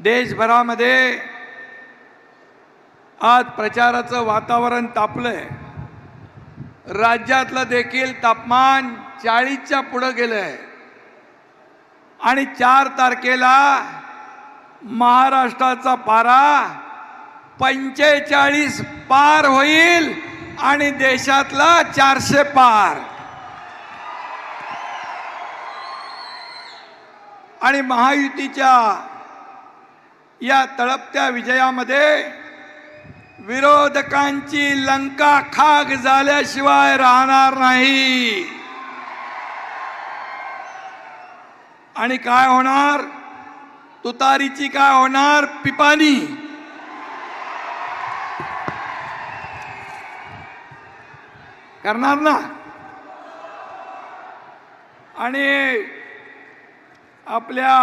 देशभरामध्ये आज प्रचाराचं वातावरण तापलंय। राज्यातलं देखील तापमान 40च्या पुढे गेलंय आणि 4 तारखेला महाराष्ट्राचा पारा 45 पार होईल आणि देशातला 400 पार। आणि महायुतीच्या या तळपत्या विजयामध्ये विरोधकांची लंका खाक झाल्याशिवाय राहणार नाही। आणि काय होणार? तुतारीची काय होणार? पिपाणी। करणार ना? आणि आपल्या